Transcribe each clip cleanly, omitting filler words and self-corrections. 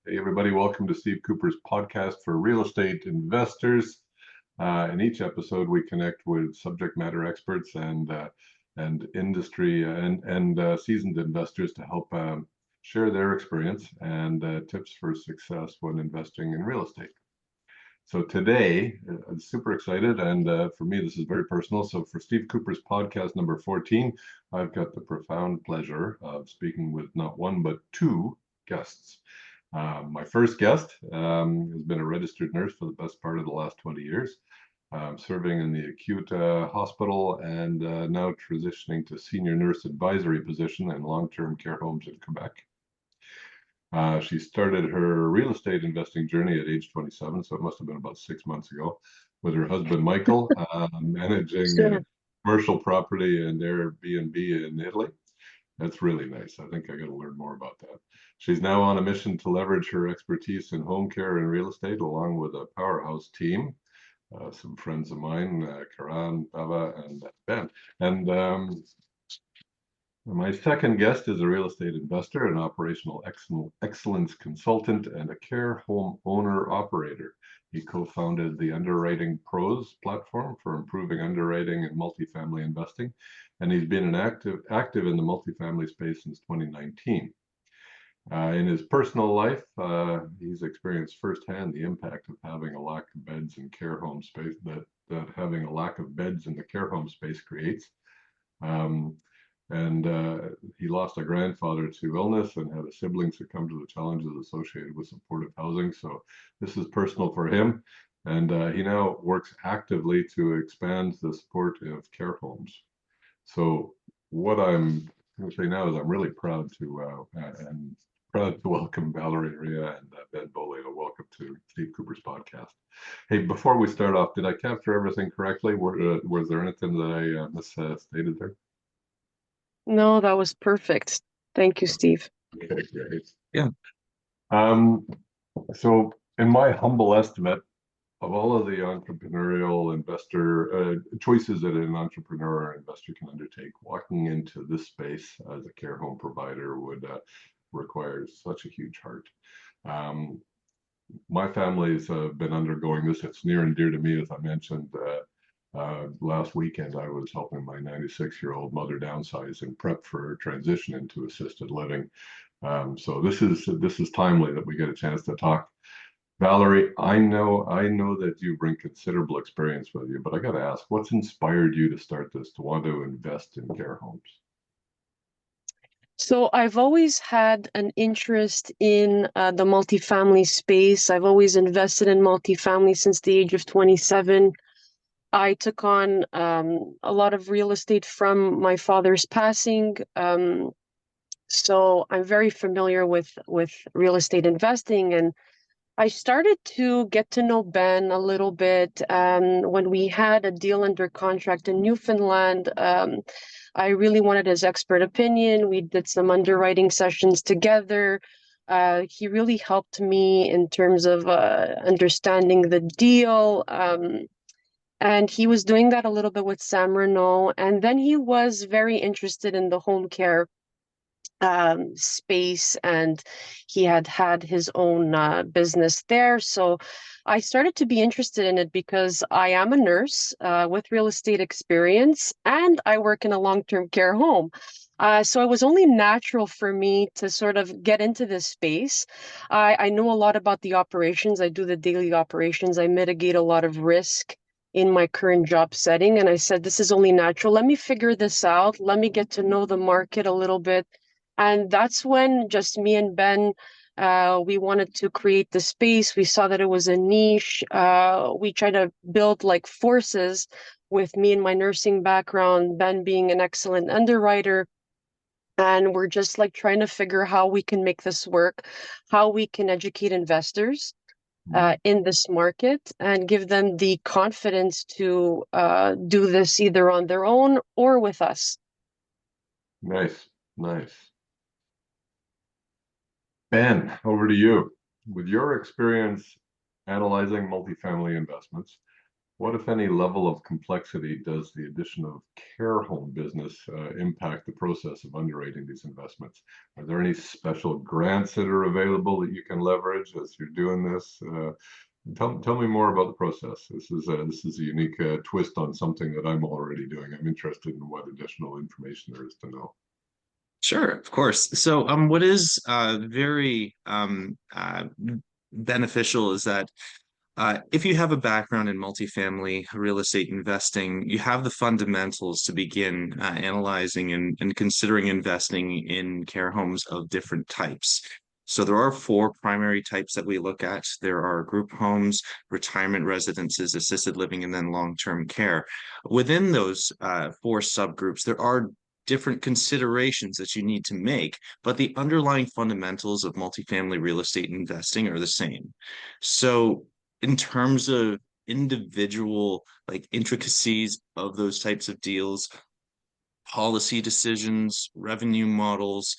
Hey, everybody, welcome to Steve Couper's podcast for real estate investors. In each episode, we connect with subject matter experts and industry and seasoned investors to help share their experience and tips for success when investing in real estate. So today, I'm super excited, and for me, this is very personal. So for Steve Couper's podcast number 14, I've got the profound pleasure of speaking with not one, but two guests. My first guest has been a registered nurse for the best part of the last 20 years, serving in the acute hospital and now transitioning to senior nurse advisory position in long-term care homes in Quebec. She started her real estate investing journey at age 27, so it must have been about 6 months ago, with her husband Michael, managing Sure. commercial property and Airbnb in Italy. That's really nice. I think I got to learn more about that. She's now on a mission to leverage her expertise in home care and real estate, along with a powerhouse team, some friends of mine, Karan, Bava, and Ben. And my second guest is a real estate investor, an operational excellence consultant, and a care home owner operator. He co-founded the Underwriting Pros platform for improving underwriting and multifamily investing, and he's been active in the multifamily space since 2019. In his personal life, he's experienced firsthand the impact of having a lack of beds in care home space that having a lack of beds in the care home space creates. Um, and he lost a grandfather to illness and had a sibling succumb to the challenges associated with supportive housing. So this is personal for him. And he now works actively to expand the support of care homes. So what I'm going to say now is I'm really proud to welcome Valerie and Ben Bolieau. Welcome to Steve Couper's podcast. Hey, before we start off, did I capture everything correctly? Was there anything that I misstated there? No, that was perfect. Thank you, Steve. Okay, great. Yeah. Um, so in my humble estimate, of all of the entrepreneurial investor choices that an entrepreneur or investor can undertake, walking into this space as a care home provider would require such a huge heart. Um, my family's been undergoing this. It's near and dear to me, as I mentioned. Last weekend, I was helping my 96-year-old mother downsize and prep for her transition into assisted living. So this is timely that we get a chance to talk. Valerie, I know that you bring considerable experience with you, but I got to ask, what's inspired you to start this, to want to invest in care homes? So I've always had an interest in the multifamily space. I've always invested in multifamily since the age of 27. I took on a lot of real estate from my father's passing. So I'm very familiar with real estate investing, and I started to get to know Ben a little bit when we had a deal under contract in Newfoundland. I really wanted his expert opinion. We did some underwriting sessions together. He really helped me in terms of understanding the deal. And he was doing that a little bit with Sam Renault. And then he was very interested in the home care space, and he had his own business there. So I started to be interested in it because I am a nurse with real estate experience, and I work in a long-term care home. So it was only natural for me to sort of get into this space. I know a lot about the operations. I do the daily operations. I mitigate a lot of risk in my current job setting. And I said, this is only natural. Let me figure this out. Let me get to know the market a little bit. And that's when just me and Ben, we wanted to create the space. We saw that it was a niche. We tried to build like forces with me and my nursing background, Ben being an excellent underwriter. And we're just like trying to figure how we can make this work, how we can educate investors in this market and give them the confidence to do this either on their own or with us. Nice, nice. Ben, over to you. With your experience analyzing multifamily investments, What, if any, level of complexity does the addition of care home business impact the process of underwriting these investments? Are there any special grants that are available that you can leverage as you're doing this? Tell me more about the process. This is a unique twist on something that I'm already doing. I'm interested in what additional information there is to know. Sure, of course. So, what is very beneficial is that if you have a background in multifamily real estate investing, you have the fundamentals to begin analyzing and considering investing in care homes of different types. So there are four primary types that we look at. There are group homes, retirement residences, assisted living, and then long-term care. Within those four subgroups, there are different considerations that you need to make, but the underlying fundamentals of multifamily real estate investing are the same. So in terms of individual like intricacies of those types of deals, policy decisions, revenue models,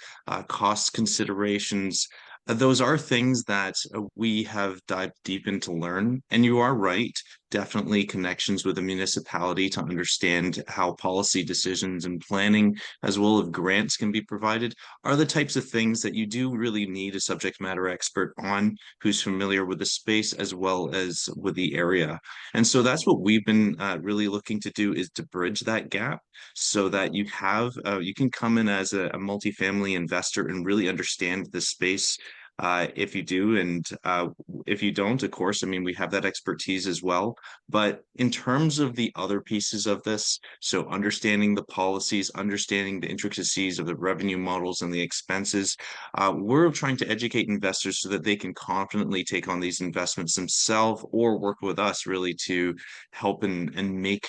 cost considerations. Those are things that we have dived deep into learn. And you are right, definitely connections with a municipality to understand how policy decisions and planning, as well as grants can be provided, are the types of things that you do really need a subject matter expert on who's familiar with the space as well as with the area. And so that's what we've been really looking to do, is to bridge that gap so that you can come in as a multifamily investor and really understand the space. If you do, and if you don't, of course, I mean, we have that expertise as well. But in terms of the other pieces of this, so understanding the policies, understanding the intricacies of the revenue models and the expenses, we're trying to educate investors so that they can confidently take on these investments themselves or work with us really to help and make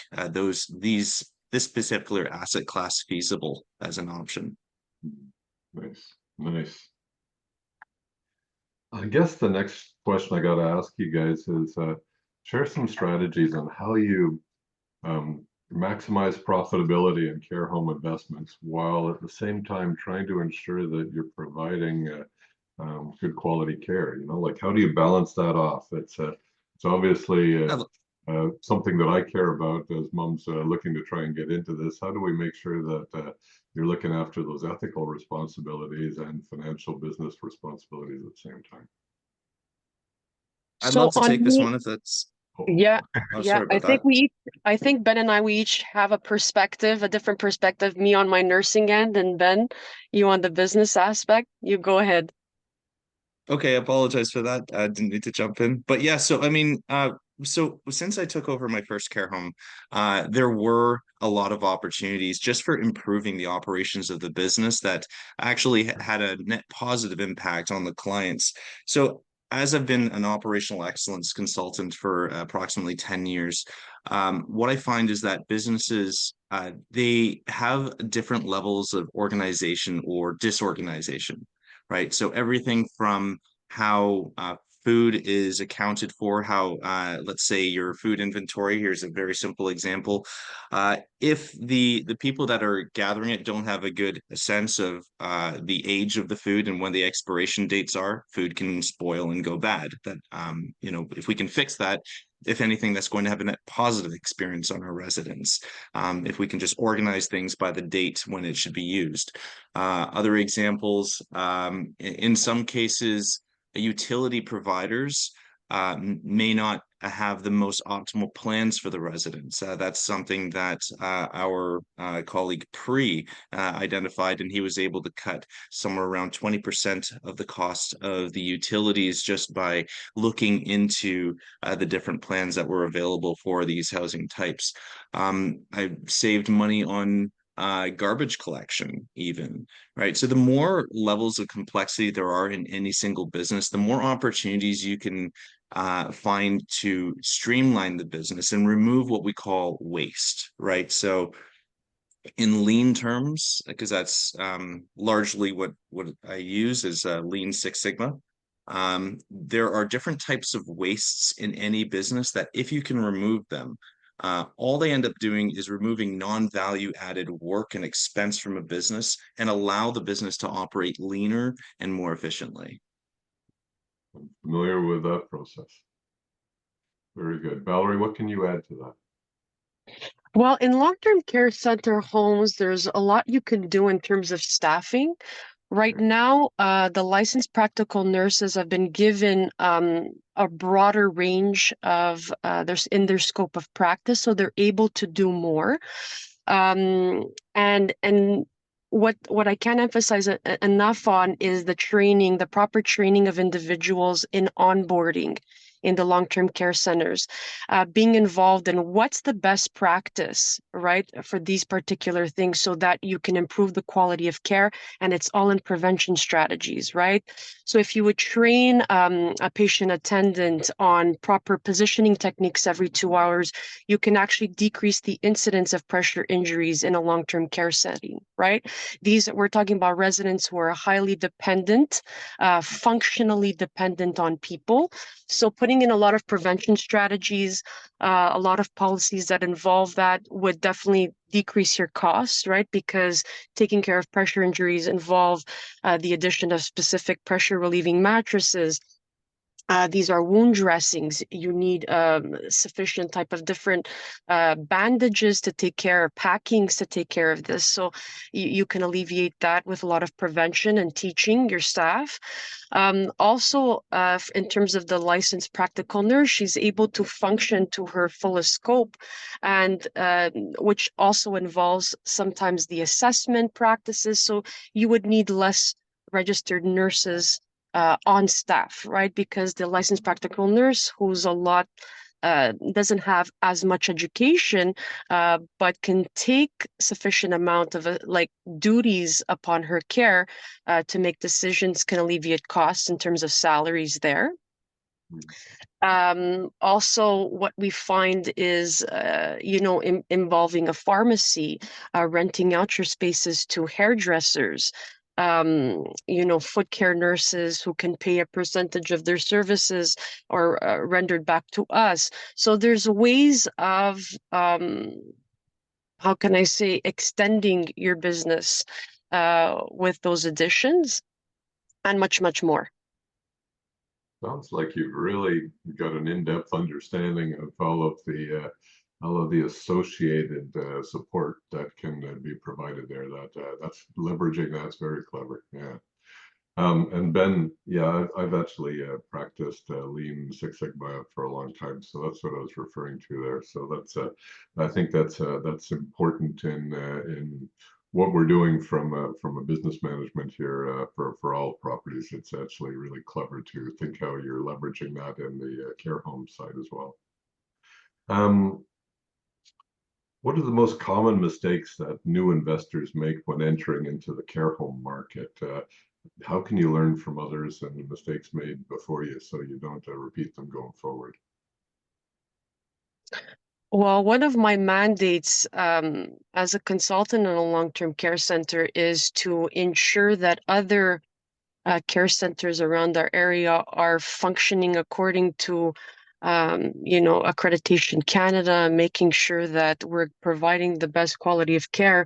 this particular asset class feasible as an option. Nice, nice. I guess the next question I got to ask you guys is share some strategies on how you maximize profitability in care home investments while at the same time trying to ensure that you're providing good quality care. You know, like how do you balance that off? It's obviously something that I care about as mom's looking to try and get into this. How do we make sure that you're looking after those ethical responsibilities and financial business responsibilities at the same time? I'd So love to on take this me, one if that's. yeah, Oh, yeah, sorry about that. I think Ben and I, we each have a perspective, a different perspective. Me on my nursing end, and Ben, you on the business aspect. You go ahead. Okay, I apologize for that. I didn't need to jump in. But yeah, so I mean, so since I took over my first care home, there were a lot of opportunities just for improving the operations of the business that actually had a net positive impact on the clients. So as I've been an operational excellence consultant for approximately 10 years, what I find is that businesses they have different levels of organization or disorganization, right? So everything from how food is accounted for, how let's say your food inventory. Here's a very simple example. If the people that are gathering it don't have a good sense of the age of the food and when the expiration dates are, food can spoil and go bad. That if we can fix that, if anything, that's going to have a net positive experience on our residents. If we can just organize things by the date when it should be used. Other examples, in some cases, utility providers may not have the most optimal plans for the residents. That's something that our colleague Pre identified, and he was able to cut somewhere around 20% of the cost of the utilities just by looking into the different plans that were available for these housing types. I saved money on garbage collection even, right? So the more levels of complexity there are in any single business, the more opportunities you can find to streamline the business and remove what we call waste, right? So in lean terms, because that's largely what I use is Lean Six Sigma. There are different types of wastes in any business that if you can remove them, all they end up doing is removing non-value added work and expense from a business and allow the business to operate leaner and more efficiently. I'm familiar with that process. Very good. Valerie, what can you add to that? Well, in long-term care center homes, there's a lot you can do in terms of staffing. Right now, the licensed practical nurses have been given a broader range of in their scope of practice, so they're able to do more. And what I can't emphasize enough on is the training, the proper training of individuals in onboarding in the long-term care centers, being involved in what's the best practice, right, for these particular things so that you can improve the quality of care. And it's all in prevention strategies, right? So if you would train a patient attendant on proper positioning techniques every 2 hours, you can actually decrease the incidence of pressure injuries in a long-term care setting, right? We're talking about residents who are highly dependent, functionally dependent on people. So putting in a lot of prevention strategies, a lot of policies that involve that would definitely decrease your costs, right? Because taking care of pressure injuries involve the addition of specific pressure relieving mattresses. These are wound dressings. You need sufficient type of different bandages to take care of, packings to take care of this. So you can alleviate that with a lot of prevention and teaching your staff. Also, in terms of the licensed practical nurse, she's able to function to her fullest scope, and which also involves sometimes the assessment practices. So you would need less registered nurses on staff, right? Because the licensed practical nurse, who's a lot doesn't have as much education, but can take sufficient amount of like duties upon her care to make decisions, can alleviate costs in terms of salaries there. Also, what we find is, involving a pharmacy, renting out your spaces to hairdressers, foot care nurses who can pay a percentage of their services or rendered back to us. So there's ways of, how can I say, extending your business with those additions and much, much more. Sounds like you've really got an in-depth understanding of all of the associated support that can be provided there. That's leveraging. That's very clever. Yeah. And Ben, yeah, I've actually practiced Lean Six Sigma for a long time, so that's what I was referring to there. So I think that's important in what we're doing from a business management here for all properties. It's actually really clever to think how you're leveraging that in the care home side as well. Um, what are the most common mistakes that new investors make when entering into the care home market? How can you learn from others and the mistakes made before you so you don't repeat them going forward? Well, one of my mandates as a consultant in a long-term care center is to ensure that other care centers around our area are functioning according to, Accreditation Canada, making sure that we're providing the best quality of care.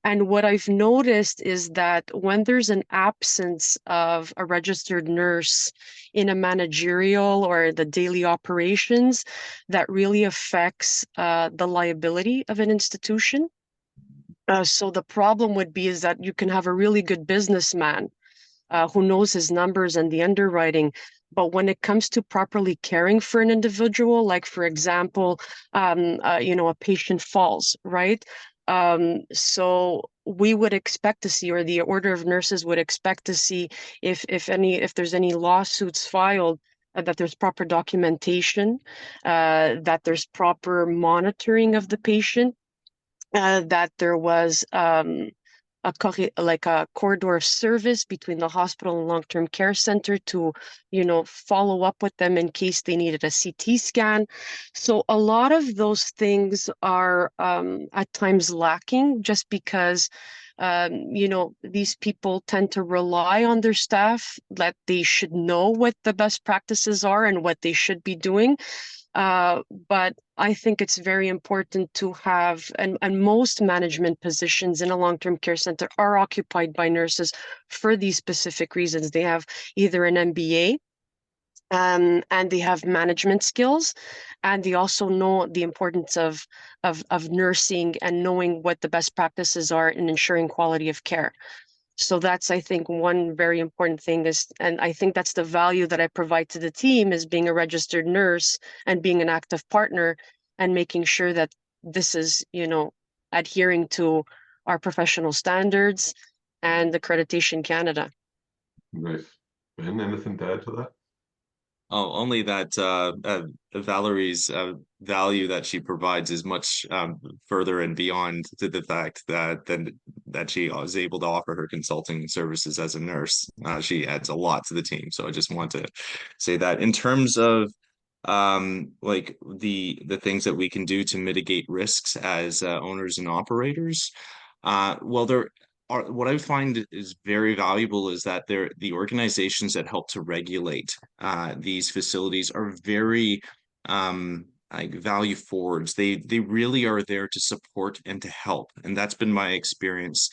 And what I've noticed is that when there's an absence of a registered nurse in a managerial or the daily operations, that really affects the liability of an institution. So the problem would be is that you can have a really good businessman who knows his numbers and the underwriting. But when it comes to properly caring for an individual, like for example, a patient falls, right? So we would expect to see, or the order of nurses would expect to see, if there's any lawsuits filed, that there's proper documentation, that there's proper monitoring of the patient, that there was like a corridor of service between the hospital and long-term care center to, follow up with them in case they needed a CT scan. So a lot of those things are at times lacking just because, these people tend to rely on their staff, that they should know what the best practices are and what they should be doing. But I think it's very important to have, and most management positions in a long-term care center are occupied by nurses for these specific reasons. They have either an MBA and they have management skills, and they also know the importance of nursing and knowing what the best practices are in ensuring quality of care. So that's, I think, one very important thing is, and I think that's the value that I provide to the team, is being a registered nurse and being an active partner and making sure that this is, adhering to our professional standards and Accreditation Canada. Nice. Ben, anything to add to that? Oh, only that Valerie's value that she provides is much further and beyond to the fact that she was able to offer her consulting services as a nurse. She adds a lot to the team. So I just want to say that in terms of like the things that we can do to mitigate risks as owners and operators, well, there are, what I find is very valuable is that the organizations that help to regulate these facilities are very like value forwards. They really are there to support and to help, and that's been my experience.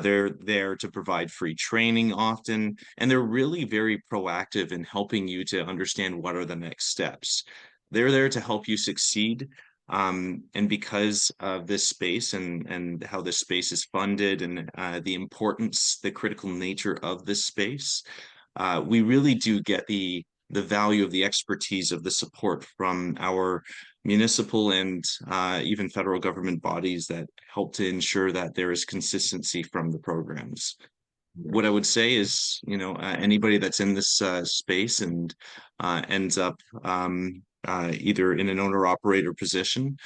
They're there to provide free training often, and they're really very proactive in helping you to understand what are the next steps. They're there to help you succeed. And because of this space and how this space is funded and the importance, the critical nature of this space, we really do get the value of the expertise of the support from our municipal and even federal government bodies that help to ensure that there is consistency from the programs. What I would say is, anybody that's in this space and ends up either in an owner operator position,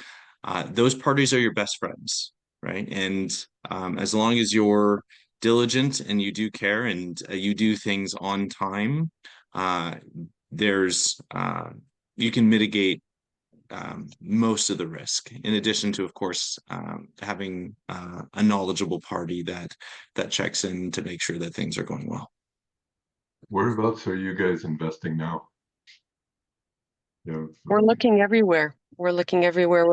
those parties are your best friends, right? And as long as you're diligent and you do care and you do things on time, uh, there's you can mitigate most of the risk. In addition to, of course, having a knowledgeable party that checks in to make sure that things are going well. Whereabouts are you guys investing now? We're looking everywhere. We're looking everywhere.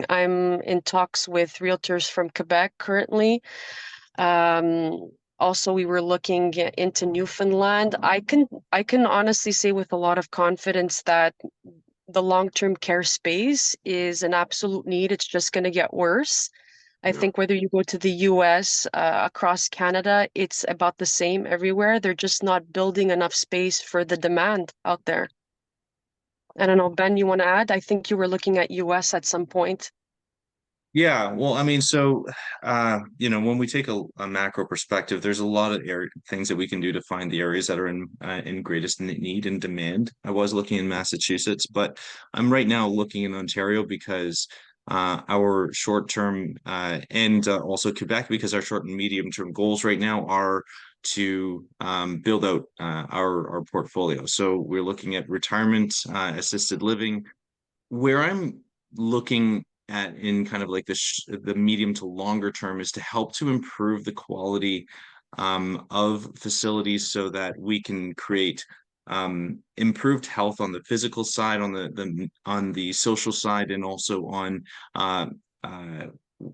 I'm in talks with realtors from Quebec currently. Also, we were looking into Newfoundland. I can honestly say with a lot of confidence that the long-term care space is an absolute need. It's just going to get worse. I think whether you go to the US, across Canada, it's about the same everywhere. They're just not building enough space for the demand out there. I don't know, Ben, you want to add? I think you were looking at US at some point. Yeah, well, I mean, so when we take a macro perspective, there's a lot of things that we can do to find the areas that are in greatest need and demand. I was looking in Massachusetts, but I'm right now looking in Ontario because our short term and also Quebec, because our short and medium term goals right now are to build out our portfolio. So we're looking at retirement, assisted living. Where I'm looking at in kind of like the medium to longer term is to help to improve the quality of facilities so that we can create improved health on the physical side, on the social side, and also on uh,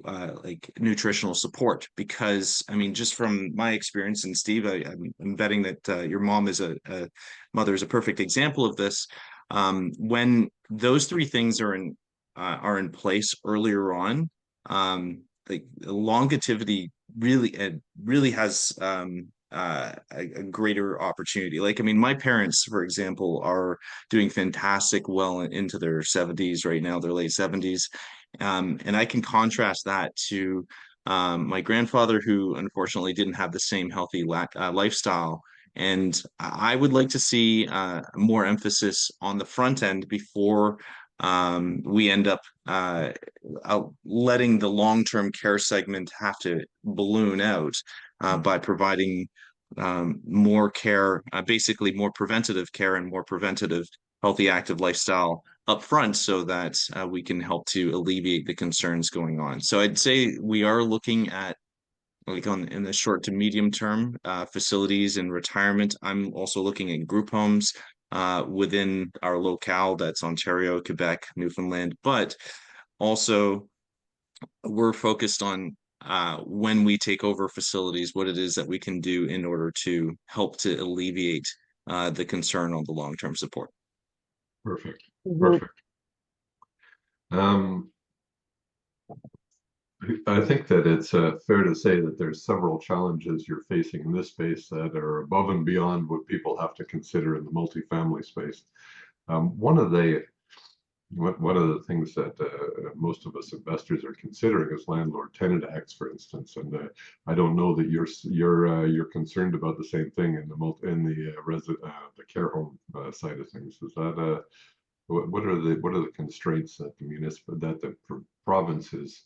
uh, like nutritional support. Because I mean, just from my experience, and Steve, I'm betting that your mom is a mother is a perfect example of this. When those three things are in place earlier on, like longevity really has a greater opportunity. Like, I mean, my parents, for example, are doing fantastic well into their 70s right now, their late 70s. And I can contrast that to my grandfather, who unfortunately didn't have the same healthy lifestyle. And I would like to see more emphasis on the front end before we end up letting the long-term care segment have to balloon out by providing more care, basically more preventative care and more preventative healthy active lifestyle up front so that we can help to alleviate the concerns going on. So I'd say we are looking at like in the short to medium term facilities and retirement. I'm also looking at group homes within our locale, that's Ontario, Quebec, Newfoundland, but also we're focused on when we take over facilities, what it is that we can do in order to help to alleviate the concern on the long-term support. Perfect. Mhm. Perfect. I think that it's fair to say that there's several challenges you're facing in this space that are above and beyond what people have to consider in the multifamily space. One of the things that most of us investors are considering is landlord-tenant acts, for instance. And I don't know that you're concerned about the same thing in the care home side of things. Is that what are the constraints that the provinces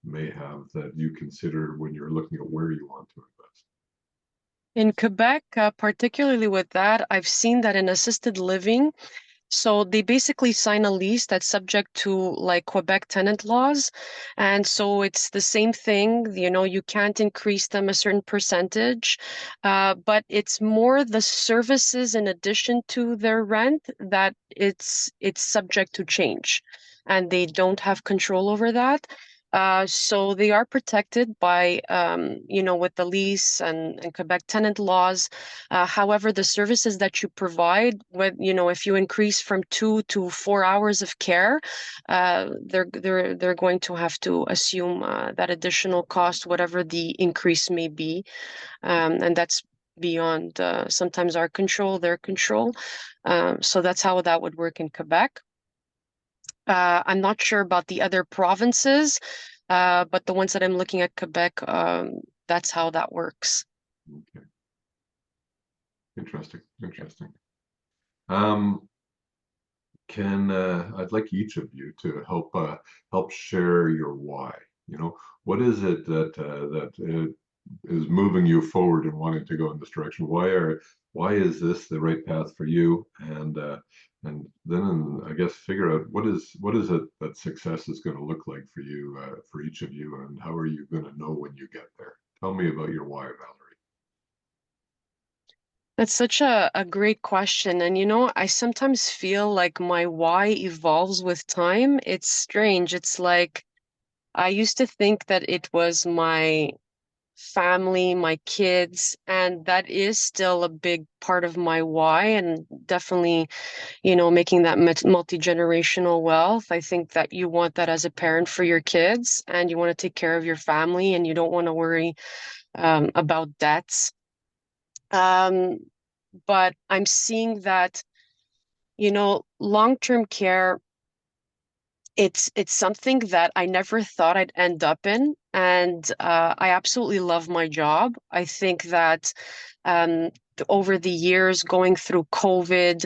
may have that you consider when you're looking at where you want to invest? In Quebec, particularly with that, I've seen that in assisted living, so they basically sign a lease that's subject to like Quebec tenant laws. And so it's the same thing, you can't increase them a certain percentage, but it's more the services in addition to their rent that it's subject to change. And they don't have control over that. So they are protected by, with the lease and Quebec tenant laws. However, the services that you provide, if you increase from 2 to 4 hours of care, they're going to have to assume that additional cost, whatever the increase may be, and that's beyond sometimes our control, their control. So that's how that would work in Quebec. I'm not sure about the other provinces, but the ones that I'm looking at Quebec, that's how that works. Okay. Interesting. Interesting. Um, I'd like each of you to help share your why. What is it that is moving you forward and wanting to go in this direction? Why is this the right path for you? And then I guess figure out what is it that success is going to look like for you, for each of you, and how are you going to know when you get there? Tell me about your why, Valerie. That's such a great question. And I sometimes feel like my why evolves with time. It's strange. It's like I used to think that it was my family, my kids, and that is still a big part of my why, and definitely, making that multi-generational wealth. I think that you want that as a parent for your kids, and you want to take care of your family, and you don't want to worry about debts. Um, but I'm seeing that, long-term care, it's something that I never thought I'd end up in. And I absolutely love my job. I think that over the years, going through COVID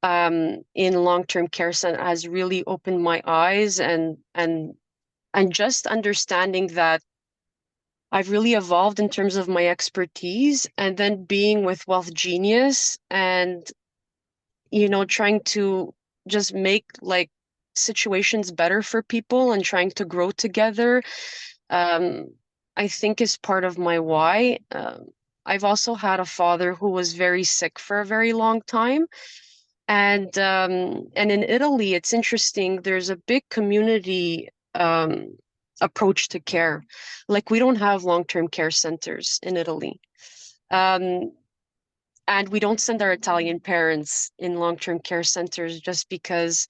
in long-term care center has really opened my eyes, and just understanding that I've really evolved in terms of my expertise, and then being with Wealth Genius and trying to just make like situations better for people and trying to grow together, um, I think is part of my why. I've also had a father who was very sick for a very long time. And in Italy, it's interesting, there's a big community approach to care. Like we don't have long-term care centers in Italy. Um, and we don't send our Italian parents in long-term care centers just because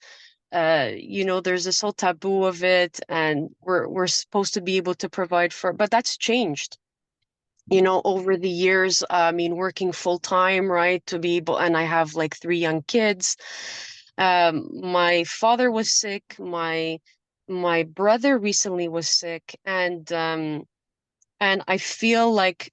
there's this whole taboo of it, and we're supposed to be able to provide for, but that's changed, over the years. I mean, working full time, right, to be able, and I have like 3 young kids. My father was sick. My brother recently was sick, and I feel like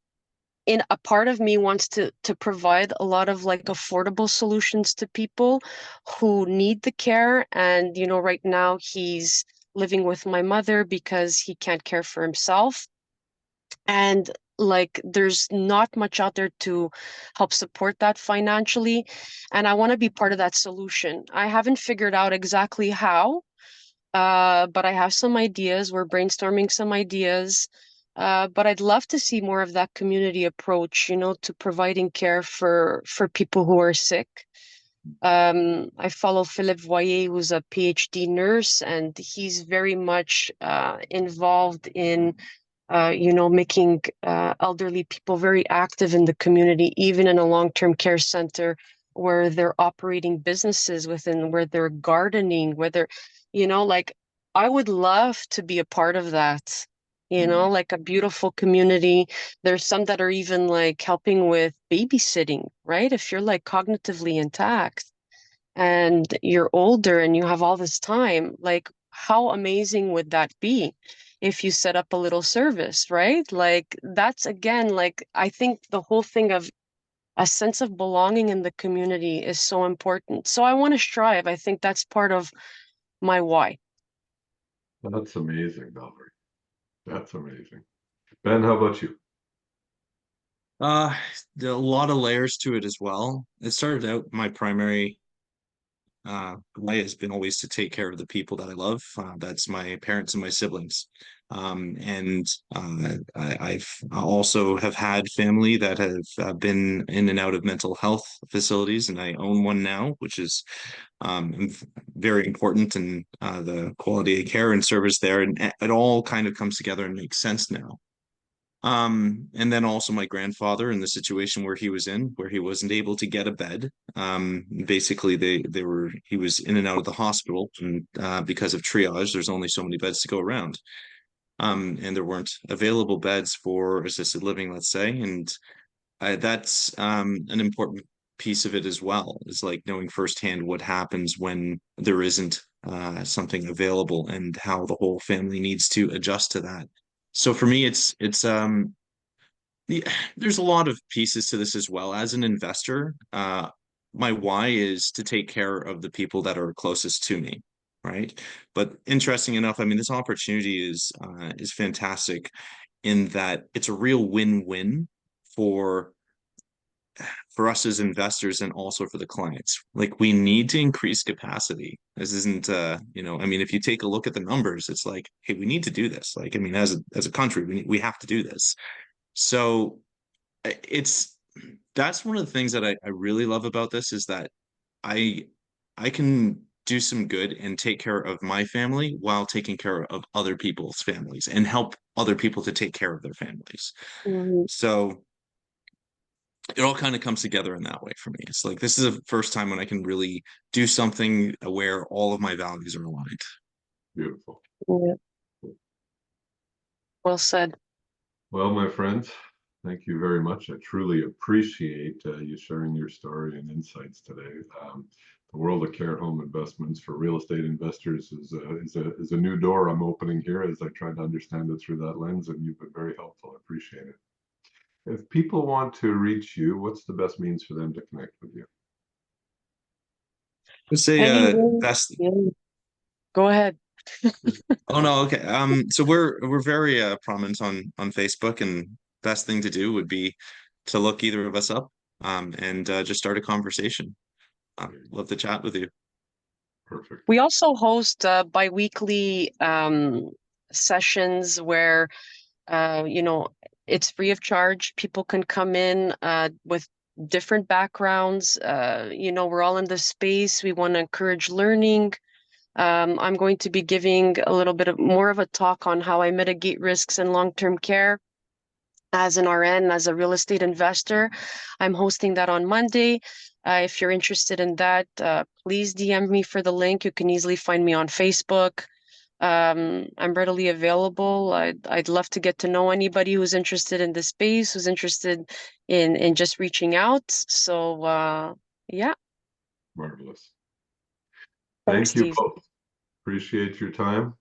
in a part of me wants to provide a lot of like affordable solutions to people who need the care. And right now he's living with my mother because he can't care for himself, and like there's not much out there to help support that financially, and I want to be part of that solution. I haven't figured out exactly how, but I have some ideas. We're brainstorming some ideas. But I'd love to see more of that community approach, to providing care for people who are sick. I follow Philippe Voyer, who's a PhD nurse, and he's very much involved in making elderly people very active in the community, even in a long-term care center where they're operating businesses within, where they're gardening, where they're, like I would love to be a part of that, like a beautiful community. There's some that are even like helping with babysitting, right? If you're like cognitively intact and you're older and you have all this time, like how amazing would that be if you set up a little service, right? Like that's again, like I think the whole thing of a sense of belonging in the community is so important. So I want to strive. I think that's part of my why. That's amazing, Valerie. That's amazing. Ben, how about you? Uh, there are a lot of layers to it as well. It started out my primary way has been always to take care of the people that I love. That's my parents and my siblings. And I've also have had family that have been in and out of mental health facilities, and I own one now, which is very important, and the quality of care and service there, and it all kind of comes together and makes sense now. And then also my grandfather in the situation where he was in, where he wasn't able to get a bed. Basically he was in and out of the hospital, and because of triage, there's only so many beds to go around. And there weren't available beds for assisted living, let's say, and that's an important piece of it as well. Is like knowing firsthand what happens when there isn't something available, and how the whole family needs to adjust to that. So for me, it's yeah, there's a lot of pieces to this as well. As an investor, my why is to take care of the people that are closest to me, right? But interesting enough, I mean, this opportunity is fantastic in that it's a real win-win for for us as investors and also for the clients. Like we need to increase capacity. This isn't I mean, if you take a look at the numbers, it's like, hey, we need to do this. Like, I mean, as a country, we have to do this. So it's that's one of the things that I really love about this is that I I can do some good and take care of my family while taking care of other people's families and help other people to take care of their families. Mhm. So it all kind of comes together in that way for me. It's like this is the first time when I can really do something where all of my values are aligned. Beautiful. Yeah, well said. Well, my friends, thank you very much. I truly appreciate you sharing your story and insights today. The world of care home investments for real estate investors is a new door I'm opening here as I try to understand it through that lens, and you've been very helpful. I appreciate it. If people want to reach you, what's the best means for them to connect with you? Let's say Anyway, best. yeah, go ahead. Oh no, okay. So we're very prominent on Facebook, and best thing to do would be to look either of us up, and just start a conversation. Love to chat with you. Perfect. We also host biweekly sessions where uh, you know, it's free of charge. People can come in with different backgrounds. We're all in this space. We want to encourage learning. I'm going to be giving a little bit of more of a talk on how I mitigate risks in long-term care as an RN, as a real estate investor. I'm hosting that on Monday. If you're interested in that, please DM me for the link. You can easily find me on Facebook. I'm readily available. I'd love to get to know anybody who's interested in this space, who's interested in just reaching out. So yeah, Marvelous. thanks, Thank you Steve. both. Appreciate your time.